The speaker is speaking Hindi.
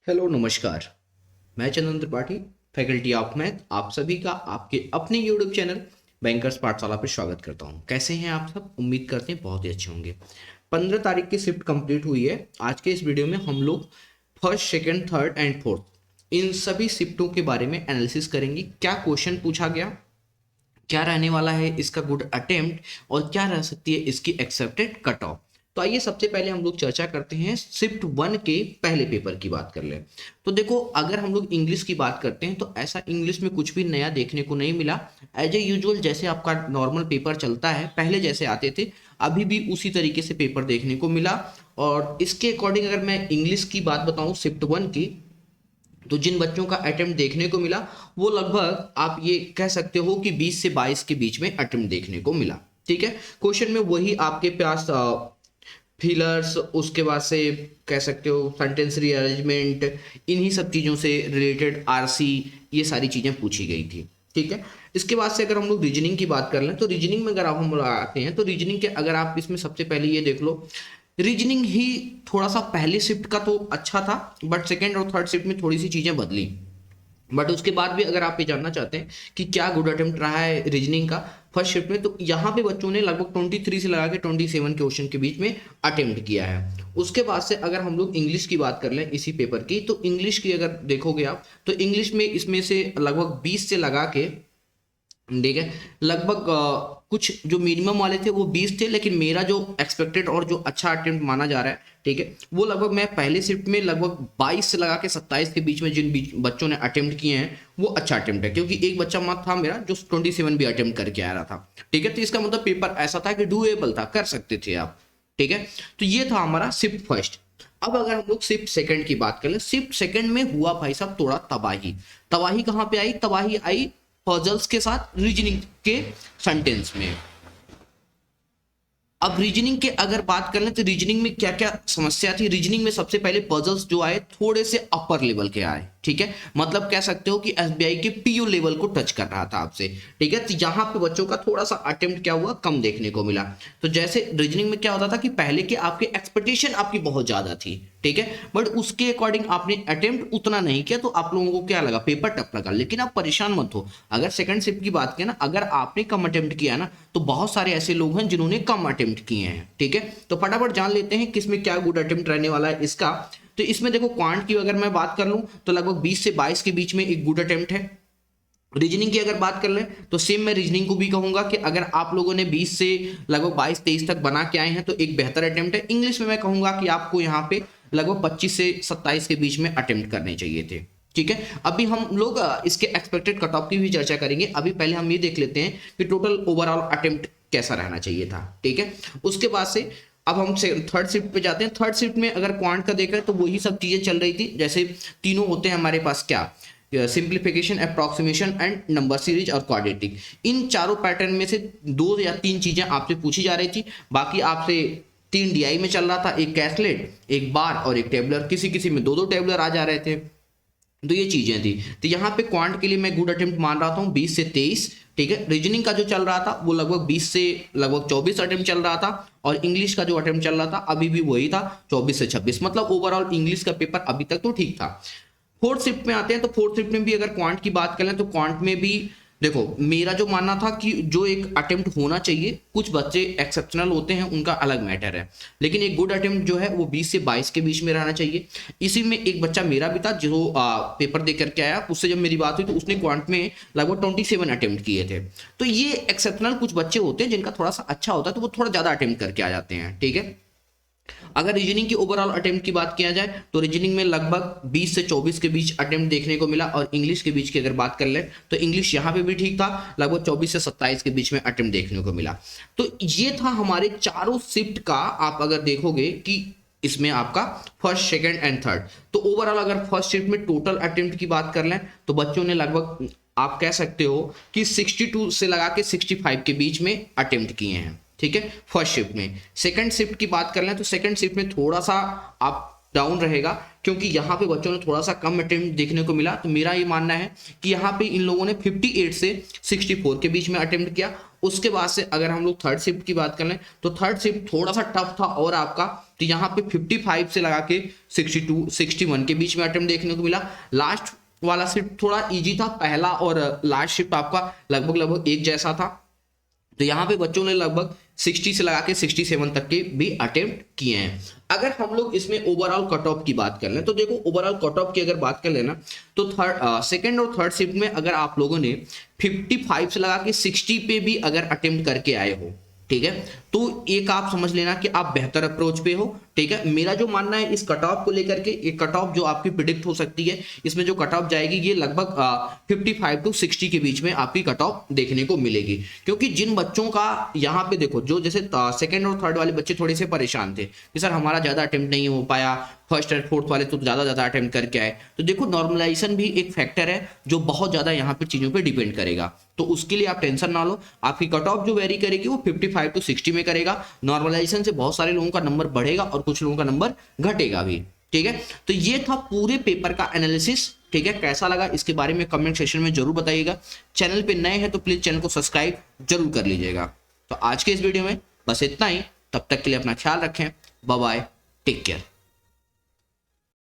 हेलो नमस्कार। मैं चंदन त्रिपाठी, फैकल्टी ऑफ मैथ, आप सभी का आपके अपने यूट्यूब चैनल बैंकर्स पाठशाला पर स्वागत करता हूं। कैसे हैं आप सब? उम्मीद करते हैं बहुत ही अच्छे होंगे। 15 तारीख की शिफ्ट कंप्लीट हुई है। आज के इस वीडियो में हम लोग first, second, third and fourth इन सभी शिफ्टों के बारे में एनालिसिस करेंगे। क्या क्वेश्चन पूछा गया, क्या रहने वाला है इसका गुड अटेम्प्ट, और क्या रह सकती है इसकी एक्सेप्टेड कट ऑफ। तो आइए सबसे पहले हम लोग चर्चा करते हैं शिफ्ट 1 के पहले पेपर की बात कर लें। तो देखो, अगर हम लोग इंग्लिश की बात करते हैं तो ऐसा इंग्लिश में कुछ भी नया देखने को नहीं मिला। एज ए यूजुअल जैसे आपका नॉर्मल पेपर चलता है, पहले जैसे आते थे अभी भी उसी तरीके से पेपर देखने को मिला। और इसके अकॉर्डिंग अगर मैं इंग्लिश की बात बताऊं शिफ्ट 1 की, तो जिन बच्चों का अटेम्प्ट देखने को मिला वो लगभग आप ये कह सकते हो कि 20 से 22 के बीच में अटेम्प्ट देखने को मिला। ठीक है, क्वेश्चन में वही आपके पास फिलर्स, उसके बाद से कह सकते हो सेंटेंस रीअरेंजमेंट, इन्हीं सब चीज़ों से रिलेटेड आरसी, ये सारी चीज़ें पूछी गई थी। ठीक है, इसके बाद से अगर हम लोग रीजनिंग की बात कर लें तो रीजनिंग में अगर आप हम आते हैं तो रीजनिंग के अगर आप इसमें सबसे पहले ये देख लो, रीजनिंग ही थोड़ा सा पहले शिफ्ट का तो अच्छा था, बट सेकेंड और थर्ड शिफ्ट में थोड़ी सी चीज़ें बदली। बट उसके बाद भी अगर आप ये जानना चाहते हैं कि क्या गुड अटेम्प्ट रहा है रीजनिंग का फर्स्ट शिफ्ट में, तो यहाँ पे बच्चों ने लगभग 23 से लगा के 27 क्वेश्चन के बीच में अटेम्प्ट किया है। उसके बाद से अगर हम लोग इंग्लिश की बात कर लें इसी पेपर की, तो इंग्लिश की अगर देखोगे आप तो इंग्लिश में इसमें से लगभग 20 से लगा के, ठीक है, लगभग कुछ जो मिनिमम वाले थे वो 20 थे, लेकिन मेरा जो एक्सपेक्टेड और जो अच्छा अटेम्प्ट माना जा रहा है, ठीक है, वो लगभग मैं पहले शिफ्ट में लगभग 22 से लगा के 27 के बीच में जिन बच्चों ने अटेम्प्ट किए हैं वो अच्छा अटेम्प्ट है। क्योंकि एक बच्चा मत था मेरा जो 27 भी अटेम्प्ट करके आ रहा था। ठीक है, तो इसका मतलब पेपर ऐसा था कि डूएबल था, कर सकते थे आप। ठीक है, तो ये था हमारा शिफ्ट फर्स्ट। अब अगर हम लोग शिफ्ट सेकंड की बात करें, शिफ्ट सेकंड में हुआ भाई साहब थोड़ा तबाही। तबाही कहाँ पे आई? तबाही आई पजल्स के साथ रीजनिंग के सेंटेंस में। अब रीजनिंग के अगर बात कर लें तो रीजनिंग में क्या क्या समस्या थी। रीजनिंग में सबसे पहले पजल्स जो आए थोड़े से अपर लेवल के आए। ठीक है, मतलब कह सकते हो कि एसबीआई के पीयू लेवल को टच कर रहा था आपसे। ठीक है, तो यहाँ पे बच्चों का थोड़ा सा अटेम्प्ट क्या हुआ, कम देखने को मिला। तो जैसे रीजनिंग में क्या होता था कि पहले के आपके एक्सपेक्टेशन आपकी बहुत ज्यादा थी, ठीक है, बट उसके अकॉर्डिंग आपने अटेम्प्ट उतना नहीं किया, तो आप लोगों को क्या लगा, पेपर टफ लगा। लेकिन आप परेशान मत हो, अगर सेकंड शिफ्ट की बात करें ना, अगर आपने कम अटेम्प्ट किया ना तो बहुत सारे ऐसे लोग हैं जिन्होंने कम अटेम्प्ट किए हैं। ठीक है, तो फटाफट जान लेते हैं किसमें क्या गुड अटेम्प्ट रहने वाला है इसका। तो इसमें देखो, क्वांट की अगर मैं बात कर लूं तो लगभग 20 से 22 के बीच में एक गुड अटेम्प्ट है। रीजनिंग की अगर बात कर लें तो सेम मैं रीजनिंग को भी कहूंगा कि अगर आप लोगों ने 20 से लगभग 22-23 तक बना के आए हैं तो एक बेहतर अटेम्प्ट है। इंग्लिश में मैं कहूंगा कि आपको यहाँ पे लगभग 25 से 27 के बीच में अटेम्प्ट करने चाहिए थे। ठीक है, अभी हम लोग इसके एक्सपेक्टेड कट ऑफ की भी चर्चा करेंगे। अभी पहले हम ये देख लेते हैं कि टोटल ओवरऑल अटेम्प्ट कैसा रहना चाहिए था। ठीक है, उसके बाद से अब हम थर्ड शिफ्ट पे जाते हैं। थर्ड शिफ्ट में अगर क्वांट का देखें तो वही सब चीजें चल रही थी, जैसे तीनों होते हैं हमारे पास, क्या, simplification, approximation and number series और क्वाड्रेटिक। इन चारों पैटर्न में से 2 या 3 चीजें आपसे पूछी जा रही थी। बाकी आपसे 3 डीआई में चल रहा था, एक कैसलेट, एक बार और एक टेबलर। किसी किसी में 2-2 टेबलर आ जा रहे थे। तो ये चीजें थी। तो यहाँ पे क्वांट के लिए मैं गुड अटेम्प्ट मान रहा था 20 से 23। ठीक है, रीजनिंग का जो चल रहा था वो लगभग 20 से लगभग 24 अटेम्प्ट चल रहा था, और इंग्लिश का जो अटेम्प्ट चल रहा था अभी भी वही था, 24 से 26। मतलब ओवरऑल इंग्लिश का पेपर अभी तक तो ठीक था। फोर्थ शिफ्ट में आते हैं तो फोर्थ शिफ्ट में भी अगर क्वांट की बात करें तो क्वांट में भी देखो, मेरा जो मानना था कि जो एक अटेम्प्ट होना चाहिए, कुछ बच्चे एक्सेप्शनल होते हैं उनका अलग मैटर है, लेकिन एक गुड अटेम्प्ट जो है वो 20 से 22 के बीच में रहना चाहिए। इसी में एक बच्चा मेरा भी था जो पेपर दे करके आया, उससे जब मेरी बात हुई तो उसने क्वांट में लगभग 27 अटेम्प्ट किए थे। तो ये एक्सेप्शनल कुछ बच्चे होते हैं जिनका थोड़ा सा अच्छा होता है तो वो थोड़ा ज्यादा अटेम्प्ट करके आ जाते हैं। ठीक है, अगर रीजनिंग की ओवरऑल अटेम्प्ट की बात किया जाए तो रीजनिंग में लगभग 20 से 24 के बीच अटेम्प्ट देखने को मिला, और इंग्लिश के बीच की अगर बात कर ले तो इंग्लिश यहाँ पे भी ठीक था, लगभग 24 से 27 के बीच में अटेम्प्ट देखने को मिला। तो ये था हमारे चारों शिफ्ट का। आप अगर देखोगे कि इसमें आपका फर्स्ट, सेकंड एंड थर्ड, तो ओवरऑल अगर फर्स्ट शिफ्ट में टोटल अटेम्प्ट की बात कर लें तो बच्चों ने लगभग आप कह सकते हो कि 62 से लगा के 65 के बीच में अटेम्प्ट किए हैं। ठीक है, फर्स्ट शिफ्ट में। सेकंड शिफ्ट की बात कर लें तो सेकंड शिफ्ट में थोड़ा सा आप डाउन रहेगा, क्योंकि यहाँ पे बच्चों ने थोड़ा सा कम अटेम्प्ट देखने को मिला। तो मेरा ये मानना है कि यहाँ पे इन लोगों ने 58 से 64 के बीच में अटेम्प्ट किया। उसके बाद से अगर हम लोग थर्ड शिफ्ट की बात कर लें तो थर्ड शिफ्ट थोड़ा सा टफ था और आपका, तो यहाँ पे 55 से लगा के 62 61 के बीच में अटेम्प्ट देखने को मिला। लास्ट वाला शिफ्ट थोड़ा इजी था, पहला और लास्ट शिफ्ट आपका लगभग एक जैसा था। तो यहाँ पे बच्चों ने लगभग 60 से लगा के 67 तक के भी अटेम्प्ट किए हैं। अगर हम लोग इसमें ओवरऑल कट ऑफ की बात कर लें तो देखो ओवरऑल कट ऑफ की अगर बात कर लेना तो सेकंड और थर्ड शिफ्ट में अगर आप लोगों ने 55 से लगा के 60 पे भी अगर अटेम्प्ट करके आए हो, ठीक है, तो एक आप समझ लेना कि आप बेहतर अप्रोच पे हो। ठीक है, मेरा जो मानना है इस कट ऑफ को लेकर के, एक कट ऑफ जो आपकी प्रिडिक्ट हो सकती है, इसमें जो कट ऑफ जाएगी ये लगभग 55 टू 60 के बीच में आपकी कट ऑफ देखने को मिलेगी। क्योंकि जिन बच्चों का यहाँ पे देखो, जो जैसे सेकंड और थर्ड वाले बच्चे थोड़े से परेशान थे कि सर हमारा ज्यादा अटेम्प्ट नहीं हो पाया, फर्स्ट एंड फोर्थ वाले तो ज्यादा अटेम्प्ट करके आए। तो देखो नॉर्मलाइजेशन भी एक फैक्टर है जो बहुत ज्यादा यहाँ पे चीजों पे डिपेंड करेगा, तो उसके लिए आप टेंशन ना लो। आपकी कट ऑफ जो वेरी करेगी वो 55 टू 60 में करेगा। नॉर्मलाइजेशन से बहुत सारे लोगों का नंबर बढ़ेगा और कुछ लोगों का नंबर घटेगा भी। ठीक है, तो ये था पूरे पेपर का एनालिसिस। ठीक है, कैसा लगा इसके बारे में कमेंट सेक्शन में जरूर बताइएगा। चैनल पे नए हैं तो प्लीज चैनल को सब्सक्राइब जरूर कर लीजिएगा। तो आज के इस वीडियो में बस इतना ही, तब तक के लिए अपना ख्याल रखें, बाय बाय, टेक केयर।